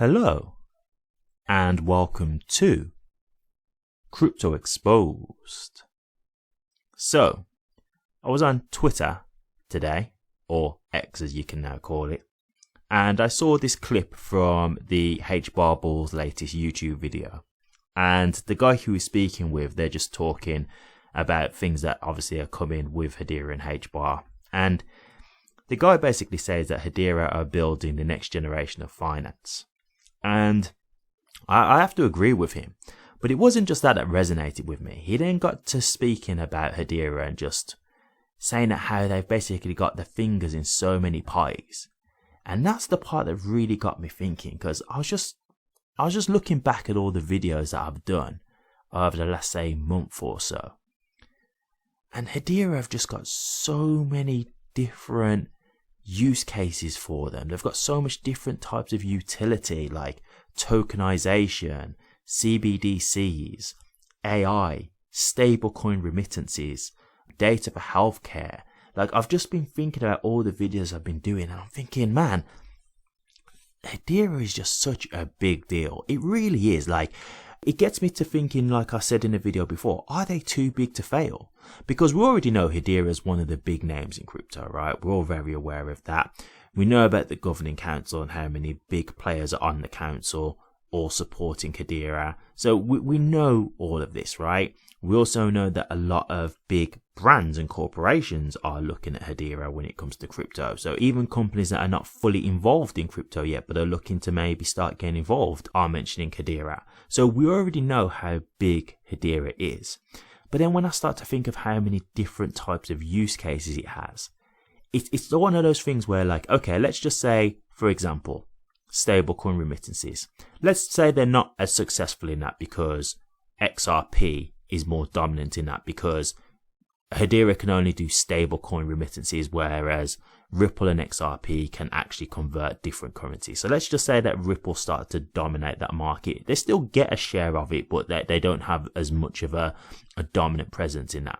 Hello and welcome to Crypto Exposed. So, I was on Twitter today, or X as you can now call it, and I saw this clip from the hbarbarians latest YouTube video. And the guy who was speaking with, they're just talking about things that obviously are coming with Hedera and HBAR. And the guy basically says that Hedera are building the next generation of finance. And I have to agree with him. But it wasn't just that resonated with me. He then got to speaking about Hedera and just saying that how they've basically got their fingers in so many pies. And that's the part that really got me thinking, because I was just looking back at all the videos that I've done over the last, say, month or so. And Hedera have just got so many different use cases for them. They've got so much different types of utility like tokenization, CBDCs, AI, stablecoin remittances, data for healthcare. Like, I've just been thinking about all the videos I've been doing and I'm thinking, man, Hedera is just such a big deal. It really is. Like, it gets me to thinking, like I said in the video before, are they too big to fail? Because we already know Hedera is one of the big names in crypto, right? We're all very aware of that. We know about the governing council and how many big players are on the council all supporting Hedera. So we know all of this, right? We also know that a lot of big brands and corporations are looking at Hedera when it comes to crypto. So even companies that are not fully involved in crypto yet, but are looking to maybe start getting involved, are mentioning Hedera. So we already know how big Hedera is. But then when I start to think of how many different types of use cases it has, it's one of those things where, like, okay, let's just say, for example, stablecoin remittances. Let's say they're not as successful in that because XRP is more dominant in that, because Hedera can only do stablecoin remittances, whereas Ripple and XRP can actually convert different currencies. So let's just say that Ripple started to dominate that market. They still get a share of it, but they don't have as much of a dominant presence in that.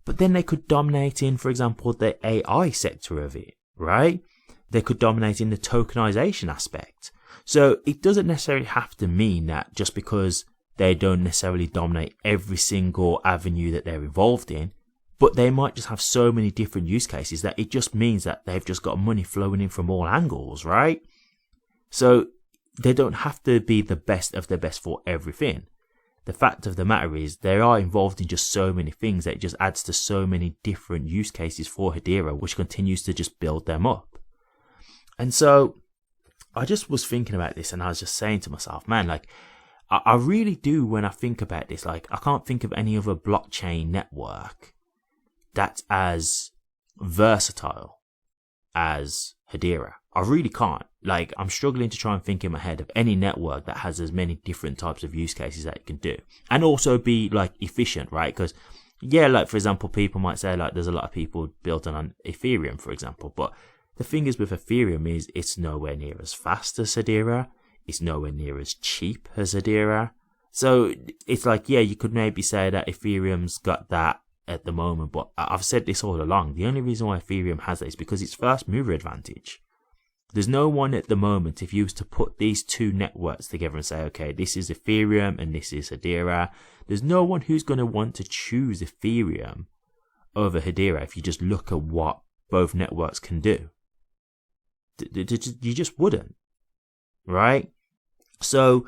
But then they could dominate in, for example, the AI sector of it, right? They could dominate in the tokenization aspect. So it doesn't necessarily have to mean that just because they don't necessarily dominate every single avenue that they're involved in, but they might just have so many different use cases that it just means that they've just got money flowing in from all angles, right? So they don't have to be the best of the best for everything. The fact of the matter is they are involved in just so many things that it just adds to so many different use cases for Hedera, which continues to just build them up. And so I just was thinking about this and I was just saying to myself, man, like, I really do, when I think about this, like, I can't think of any other blockchain network that's as versatile as Hedera. I really can't. Like, I'm struggling to try and think in my head of any network that has as many different types of use cases that it can do. And also be, like, efficient, right? Because, yeah, like, for example, people might say, like, there's a lot of people built on Ethereum, for example. But the thing is with Ethereum is it's nowhere near as fast as Hedera. It's nowhere near as cheap as Hedera. So it's like, yeah, you could maybe say that Ethereum's got that at the moment, but I've said this all along. The only reason why Ethereum has that is because it's first mover advantage. There's no one at the moment, if you was to put these two networks together and say, okay, this is Ethereum and this is Hedera, there's no one who's going to want to choose Ethereum over Hedera if you just look at what both networks can do. You just wouldn't, right? So,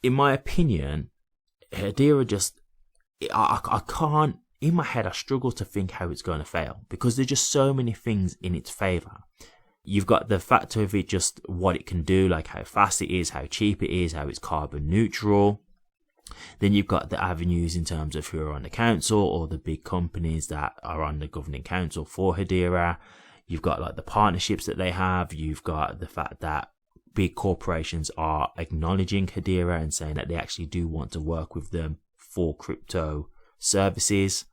in my opinion, Hedera just, I can't, in my head, I struggle to think how it's going to fail because there's just so many things in its favor. You've got the factor of it, just what it can do, like how fast it is, how cheap it is, how it's carbon neutral. Then you've got the avenues in terms of who are on the council or the big companies that are on the governing council for Hedera. You've got like the partnerships that they have. You've got the fact that big corporations are acknowledging Hedera and saying that they actually do want to work with them for crypto services.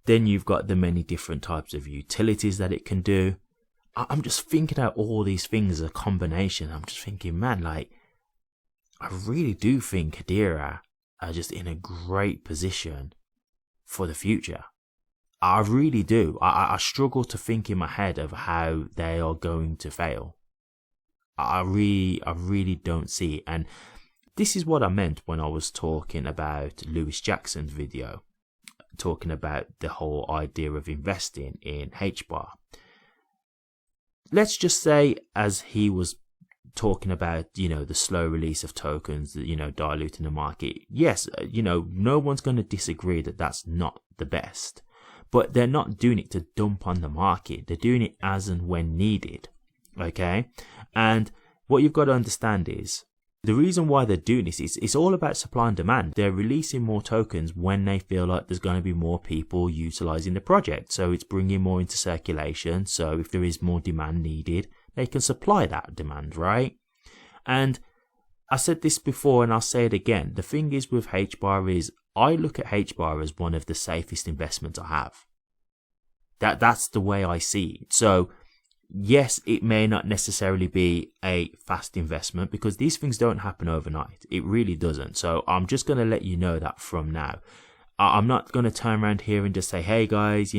Then you've got the many different types of utilities that it can do. I'm just thinking out all these things as a combination. I'm just thinking, man, like, I really do think Hedera are just in a great position for the future. I really do. I struggle to think in my head of how they are going to fail. I really don't see it. And this is what I meant when I was talking about Lewis Jackson's video, talking about the whole idea of investing in HBAR. Let's just say, as he was talking about, the slow release of tokens, diluting the market. Yes, no one's going to disagree that that's not the best, but they're not doing it to dump on the market. They're doing it as and when needed. Okay. And what you've got to understand is the reason why they're doing this is it's all about supply and demand. They're releasing more tokens when they feel like there's going to be more people utilizing the project. So it's bringing more into circulation. So if there is more demand needed, they can supply that demand, right? And I said this before and I'll say it again. The thing is with HBAR is I look at HBAR as one of the safest investments I have. That's the way I see it. So yes, it may not necessarily be a fast investment because these things don't happen overnight. It really doesn't. So I'm just going to let you know that from now. I'm not going to turn around here and just say, hey guys,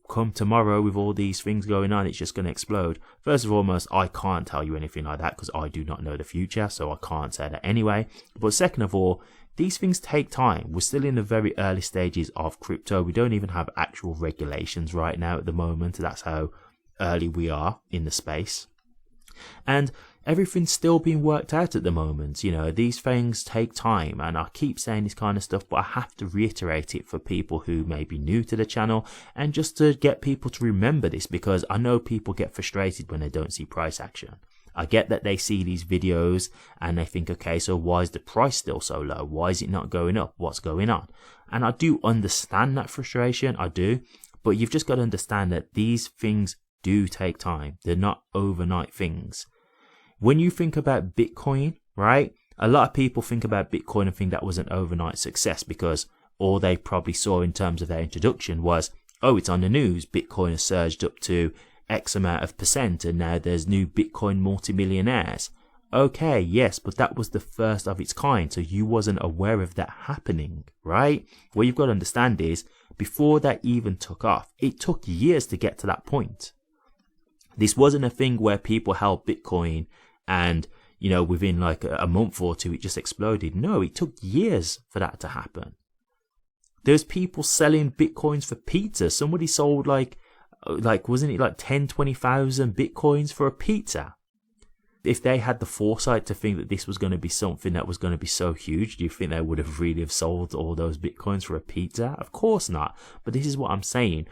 come tomorrow with all these things going on, it's just going to explode. First of all, I can't tell you anything like that because I do not know the future, so I can't say that anyway. But second of all, these things take time. We're still in the very early stages of crypto. We don't even have actual regulations right now at the moment. That's how early we are in the space. And everything's still being worked out at the moment. These things take time, and I keep saying this kind of stuff, but I have to reiterate it for people who may be new to the channel and just to get people to remember this, because I know people get frustrated when they don't see price action. I get that they see these videos and they think, okay, so why is the price still so low? Why is it not going up? What's going on? And I do understand that frustration, I do, but you've just got to understand that these things do take time. They're not overnight things. When you think about Bitcoin, right? A lot of people think about Bitcoin and think that was an overnight success because all they probably saw in terms of their introduction was, oh, it's on the news. Bitcoin has surged up to X amount of percent and now there's new Bitcoin multimillionaires. Okay, yes, but that was the first of its kind. So you wasn't aware of that happening, right? What you've got to understand is before that even took off, it took years to get to that point. This wasn't a thing where people held Bitcoin and, within like a month or two, it just exploded. No, it took years for that to happen. There's people selling Bitcoins for pizza. Somebody sold like wasn't it like 10, 20,000 Bitcoins for a pizza? If they had the foresight to think that this was going to be something that was going to be so huge, do you think they would have really have sold all those Bitcoins for a pizza? Of course not. But this is what I'm saying.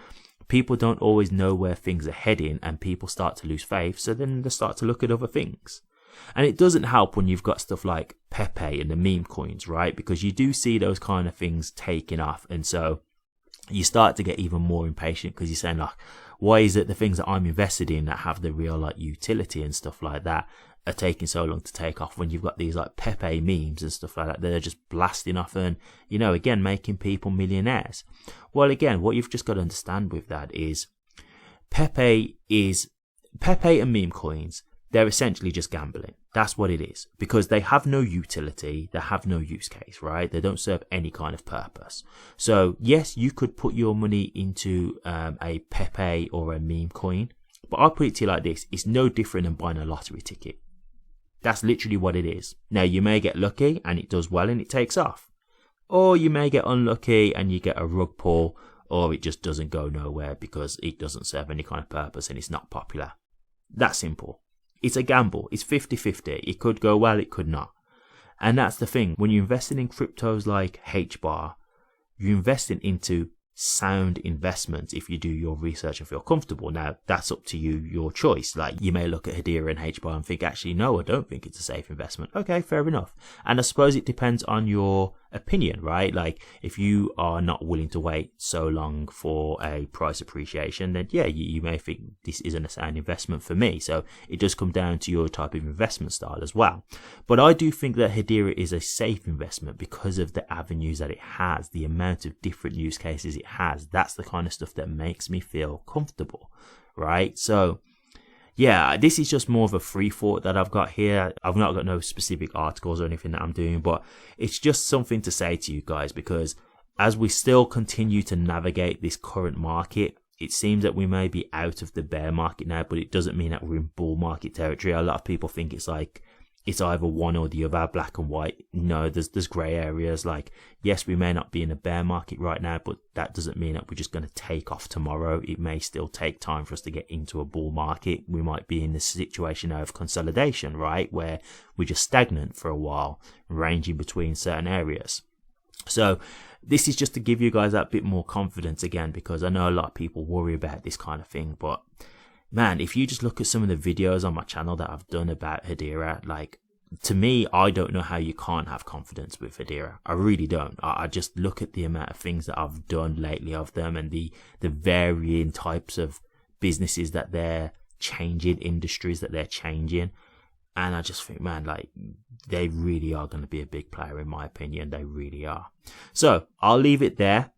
People don't always know where things are heading and people start to lose faith. So then they start to look at other things. And it doesn't help when you've got stuff like Pepe and the meme coins, right? Because you do see those kind of things taking off. And so you start to get even more impatient because you're saying like, why is it the things that I'm invested in that have the real like utility and stuff like that are taking so long to take off when you've got these like Pepe memes and stuff like that? They're just blasting off and, again, making people millionaires. Well, again, what you've just got to understand with that is Pepe and meme coins, they're essentially just gambling. That's what it is, because they have no utility, they have no use case, right? They don't serve any kind of purpose. So yes, you could put your money into a Pepe or a meme coin, but I'll put it to you like this: it's no different than buying a lottery ticket. That's literally what it is. Now, you may get lucky and it does well and it takes off, or you may get unlucky and you get a rug pull, or it just doesn't go nowhere because it doesn't serve any kind of purpose and it's not popular. That simple. It's a gamble. It's 50-50. It could go well, it could not. And that's the thing. When you're investing in cryptos like HBAR, you're investing into sound investments if you do your research and feel comfortable. Now, that's up to you, your choice. Like, you may look at Hedera and HBAR and think, actually, no, I don't think it's a safe investment. Okay, fair enough. And I suppose it depends on your opinion, right? Like, if you are not willing to wait so long for a price appreciation, then yeah, you may think this isn't a sound investment for me. So it does come down to your type of investment style as well. But I do think that Hedera is a safe investment because of the avenues that it has, the amount of different use cases it has. That's the kind of stuff that makes me feel comfortable, right? So yeah, this is just more of a free thought that I've got here. I've not got no specific articles or anything that I'm doing, but it's just something to say to you guys, because as we still continue to navigate this current market, it seems that we may be out of the bear market now, but it doesn't mean that we're in bull market territory. A lot of people think it's like it's either one or the other, black and white. No, there's grey areas. Like, yes, we may not be in a bear market right now, but that doesn't mean that we're just going to take off tomorrow. It may still take time for us to get into a bull market. We might be in the situation of consolidation, right, where we're just stagnant for a while, ranging between certain areas. So this is just to give you guys that bit more confidence again, because I know a lot of people worry about this kind of thing, but man, if you just look at some of the videos on my channel that I've done about Hedera, like, to me, I don't know how you can't have confidence with Hedera. I really don't. I just look at the amount of things that I've done lately of them, and the varying types of businesses that they're changing, industries that they're changing. And I just think, man, like, they really are going to be a big player, in my opinion. They really are. So I'll leave it there.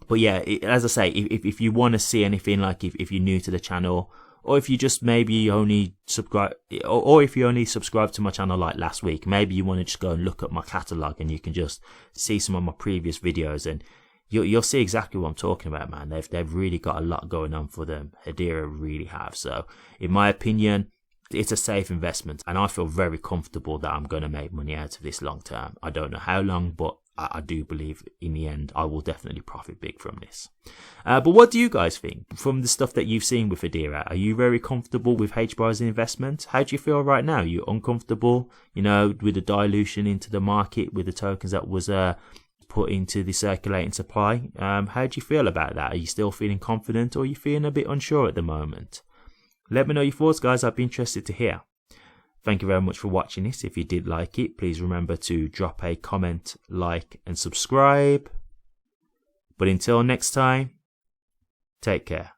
But yeah, as I say, if you want to see anything, like if you're new to the channel, or if you just maybe only subscribe, or if you only subscribed to my channel like last week, maybe you want to just go and look at my catalog and you can just see some of my previous videos, and you'll see exactly what I'm talking about, man. They've really got a lot going on for them. Hedera really have. So in my opinion, it's a safe investment, and I feel very comfortable that I'm going to make money out of this long term. I don't know how long, but I do believe in the end I will definitely profit big from this. But what do you guys think from the stuff that you've seen with Hedera? Are you very comfortable with HBAR as an investment? How do you feel right now? You're uncomfortable, you know, with the dilution into the market, with the tokens that was put into the circulating supply? How do you feel about that? Are you still feeling confident, or are you feeling a bit unsure at the moment? Let me know your thoughts, guys. I'd be interested to hear. Thank you very much for watching this. If you did like it, please remember to drop a comment, like, and subscribe. But until next time, take care.